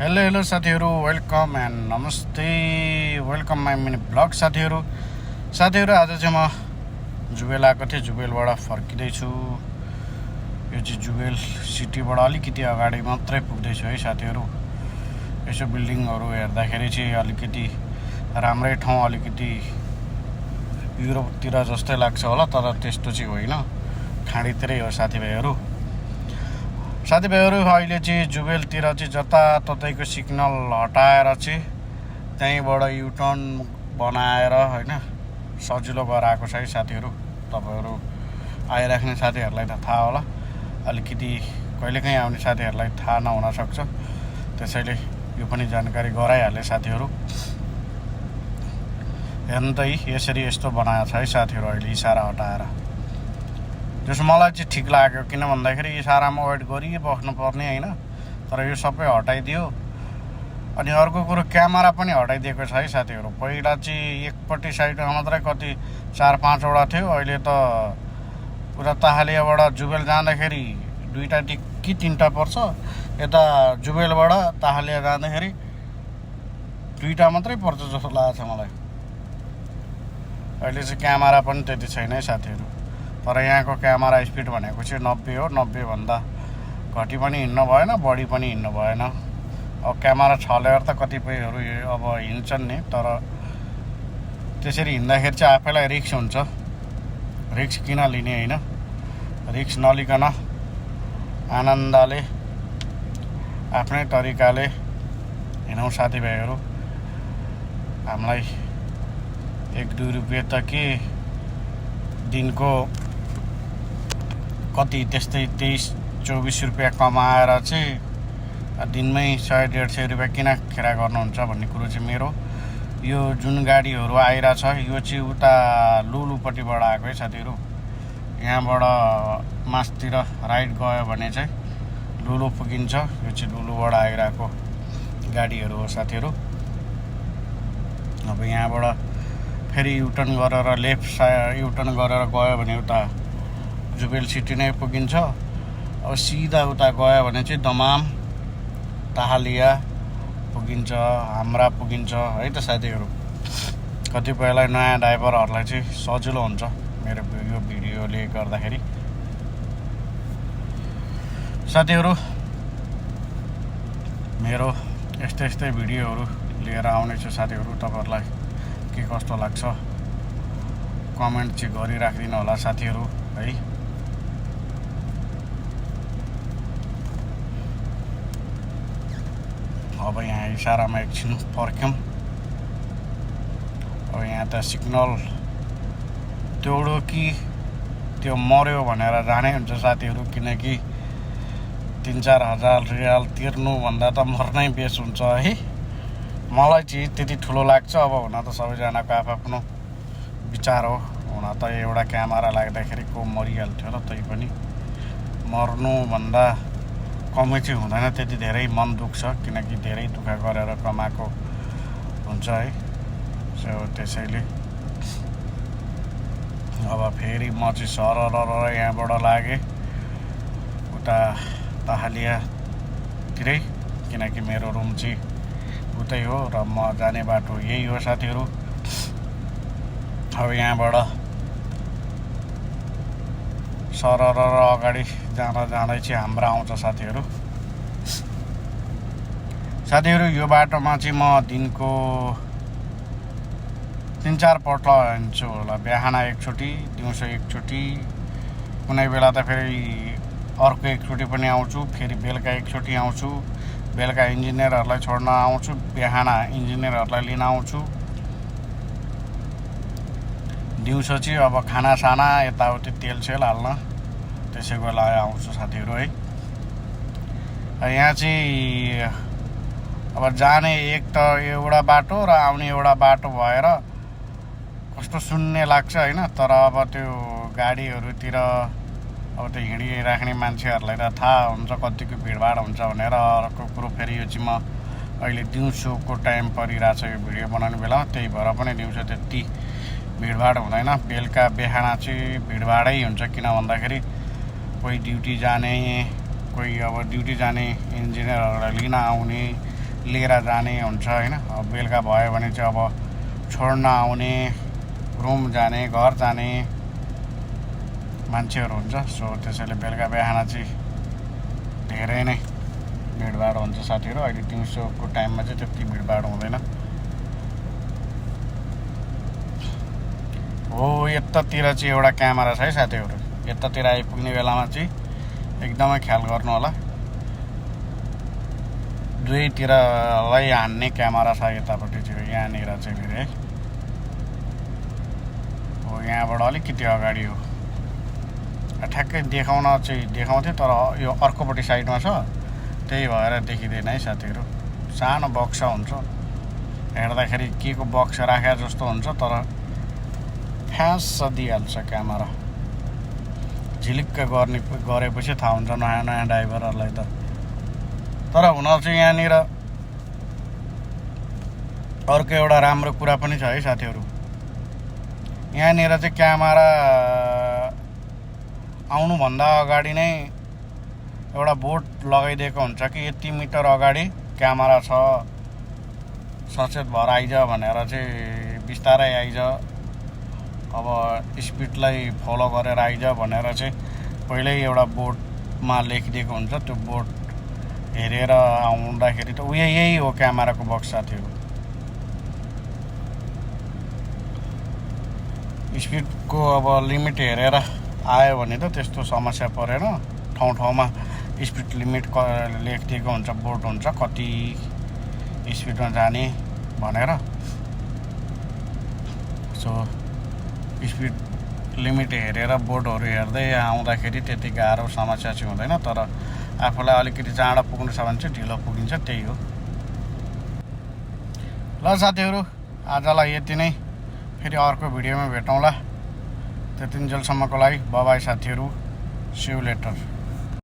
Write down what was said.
Hello साथीहरू, welcome and नमस्ते। Welcome my mini blog साथीहरू। आज चाहिँ म जुबेल आएको थिएँ, जुबेलबाट फर्किँदैछु। यो चाहिँ जुबेल सिटीबाट अलिकति अगाडि मात्रै पुग्दैछु है साथीहरू। यसो बिल्डिङहरू हेर्दाखेरि चाहिँ अलिकति राम्रै ठाउँ, अलिकति युरोपतिर जस्तै लाग्छ होला, तर त्यस्तो चाहिँ होइन, खाडीतिरै हो साथीभाइहरू। अहिले चाहिँ जुबेलतिर चाहिँ जताततैको सिग्नल हटाएर चाहिँ त्यहीँबाट युटर्न बनाएर होइन सजिलो गराएको छ है साथीहरू। तपाईँहरू आइराख्ने साथीहरूलाई त थाहा होला, अलिकति कहिलेकाहीँ आउने साथीहरूलाई थाहा नहुन सक्छ, त्यसैले यो पनि जानकारी गराइहालेँ साथीहरू। हेर्नु त यसरी यस्तो बनाएको छ है साथीहरू, अहिले इसारा हटाएर। जस मलाई चाहिँ ठिक लाग्यो, किन भन्दाखेरि इसारामा वेट गरिबस्नु पर्ने होइन, तर यो सबै हटाइदियो। अनि अर्को कुरो, क्यामेरा पनि हटाइदिएको छ है साथीहरू। पहिला चाहिँ एकपट्टि साइडमा मात्रै कति 4-5 वटा थियो, अहिले त पुरा ताहालियाबाट जुबेल जाँदाखेरि 2टा कि 3टा पर्छ, यता जुबेलबाट ताहालिया जाँदाखेरि 2टा मात्रै पर्छ जस्तो लागेको छ मलाई। अहिले चाहिँ क्यामेरा पनि त्यति छैन है साथीहरू, तर यहाँको क्यामेरा स्पिड भनेको चाहिँ 90 हो। 90 भन्दा घटी पनि हिँड्नु भएन, बढी पनि हिँड्नु भएन। अब क्यामेरा छलेर त कतिपयहरू अब हिँड्छन् नि, तर त्यसरी हिँड्दाखेरि चाहिँ आफैलाई रिक्स हुन्छ। रिक्स किन लिने होइन, रिक्स नलिकन आनन्दले आफ्नै तरिकाले हिँडौँ साथीभाइहरू। हामीलाई 1-2 रुपियाँ त के दिनको कति त्यस्तै 23-24 रुपियाँ कमाएर चाहिँ दिनमै 100-150 रुपियाँ किन खेरा गर्नुहुन्छ भन्ने कुरो चाहिँ मेरो। यो जुन गाडीहरू आइरहेछ यो चाहिँ उता लुलुपट्टिबाट आएको है साथीहरू। यहाँबाट मासतिर राइट गयो भने चाहिँ लुलु पुगिन्छ। यो चाहिँ लुलुबाट आइरहेको गाडीहरू हो साथीहरू। अब यहाँबाट फेरि युटर्न गरेर लेफ्ट साइड युटर्न गरेर गयो भने उता जुबेल सिटी नै पुगिन्छ। अब सिधा उता गयो भने चाहिँ दमाम, ताहालिया पुगिन्छ, हाम्रा पुगिन्छ है त साथीहरू। कतिपयलाई नयाँ ड्राइभरहरूलाई चाहिँ सजिलो हुन्छ मेरो यो भिडियोले गर्दाखेरि। साथीहरू, मेरो यस्तै भिडियोहरू लिएर आउनेछु साथीहरू। तपाईँहरूलाई के कस्तो लाग्छ कमेन्ट चाहिँ गरिराखिदिनु होला साथीहरू है। अब यहाँ इसारामा एकछिन पर्ख्यौँ। अब यहाँ त सिग्नल तोड्यो कि त्यो मर्यो भनेर जानै हुन्छ साथीहरू, किनकि 3-4 हजार रियाल तिर्नुभन्दा त मर्नै बेस हुन्छ है। मलाई चाहिँ त्यति ठुलो लाग्छ। अब हुन त सबैजनाको आफ्नो विचार हो। हुन त एउटा क्यामेरा लाग्दाखेरि को मरिहाल्थ्यो र, तै पनि मर्नुभन्दा कमै चाहिँ हुँदैन, त्यति धेरै मन दुख्छ, किनकि धेरै दुःख गरेर कमाएको हुन्छ है। सो त्यसैले अब फेरि म चाहिँ सरर यहाँबाट लागेँ उता ताहालियातिरै, किनकि मेरो रुम चाहिँ उतै हो र म जाने बाटो यही हो साथीहरू। अब यहाँबाट सरर अगाडि जाँदै चाहिँ हाम्रा आउँछ साथीहरू। यो बाटोमा चाहिँ म दिनको 3-4 पल्ट हिँड्छु होला। बिहान एकचोटि, दिउँसो एकचोटि, कुनै बेला त फेरि अर्को एकचोटि पनि आउँछु, फेरि बेलुका एकचोटि आउँछु। बेलुका इन्जिनियरहरूलाई छोड्न आउँछु, बिहान इन्जिनियरहरूलाई लिन आउँछु। दिउँसो चाहिँ अब खानासाना यताउति तेलसेल हाल्न त्यसैको लागि आउँछु साथीहरू है। यहाँ चाहिँ अब जाने एक त एउटा बाटो र आउने एउटा बाटो भएर कस्तो शून्य लाग्छ होइन। तर अब त्यो गाडीहरूतिर अब त्यो हिँडिराख्ने मान्छेहरूलाई त थाहा हुन्छ कतिको भिडभाड हुन्छ भनेर। अर्को कुरो फेरि यो चाहिँ म अहिले दिउँसोको टाइम परिरहेछ यो भिडियो बनाउने बेला, त्यही भएर पनि दिउँसो त्यति भिडभाड हुँदैन। बेलुका बिहान चाहिँ भिडभाडै हुन्छ, किन भन्दाखेरि कोही ड्युटी जाने, कोही अब ड्युटी जाने इन्जिनियरहरूलाई लिन आउने, लिएर जाने हुन्छ होइन। अब बेलुका भयो भने चाहिँ अब छोड्न आउने, रुम जाने, घर जाने मान्छेहरू हुन्छ। सो त्यसैले बेलुका बिहान चाहिँ धेरै नै भिडभाड हुन्छ साथीहरू। अहिले दिउँसोको टाइममा चाहिँ त्यति भिडभाड हुँदैन। हो यतातिर चाहिँ एउटा क्यामेरा छ है साथीहरू। यतातिर आइपुग्ने बेलामा चाहिँ एकदमै ख्याल गर्नु होला। दुवैतिरलाई हान्ने क्यामेरा छ यतापट्टि चाहिँ, यहाँनिर चाहिँ फेरि है। हो यहाँबाट अलिकति अगाडि हो, ठ्याक्कै देखाउँथेँ तर यो अर्कोपट्टि साइडमा छ, त्यही भएर देखिँदैन है साथीहरू। सानो बक्सा हुन्छ, हेर्दाखेरि के को बक्स राखे जस्तो हुन्छ तर फ्यास दिइहाल्छ क्यामेरा। झिलिक्क गरेपछि थाहा हुन्छ नयाँ नयाँ ड्राइभरहरूलाई त। तर हुन चाहिँ यहाँनिर अर्को एउटा राम्रो कुरा पनि छ है साथीहरू। यहाँनिर चाहिँ क्यामेरा आउनुभन्दा अगाडि नै एउटा बोर्ड लगाइदिएको हुन्छ कि यति मिटर अगाडि क्यामेरा छ, सचेत भएर आइज भनेर चाहिँ, बिस्तारै आइज, अब स्पिडलाई फलो गरेर आइज भनेर चाहिँ पहिल्यै एउटा बोर्डमा लेखिदिएको हुन्छ। त्यो बोर्ड हेरेर आउँदाखेरि त यही हो क्यामेराको बक्स साथीहरू। स्पिडको अब लिमिट हेरेर आयो भने त त्यस्तो समस्या परेन। ठाउँ ठाउँमा स्पिड लिमिट लेखिदिएको हुन्छ, बोर्ड हुन्छ कति स्पिडमा जाने भनेर। सो स्पिड लिमिट हेरेर बोर्डहरू हेर्दै आउँदाखेरि त्यति गाह्रो समस्या चाहिँ हुँदैन। तर आफूलाई अलिकति चाँडो पुग्नु छ भने चाहिँ ढिलो पुगिन्छ, त्यही हो। ल साथीहरू आजलाई यति नै, फेरि अर्को भिडियोमा भेटौँला। त्यतिन्जेलसम्मको लागि बाइ बाइ साथीहरू, सी यू लेटर।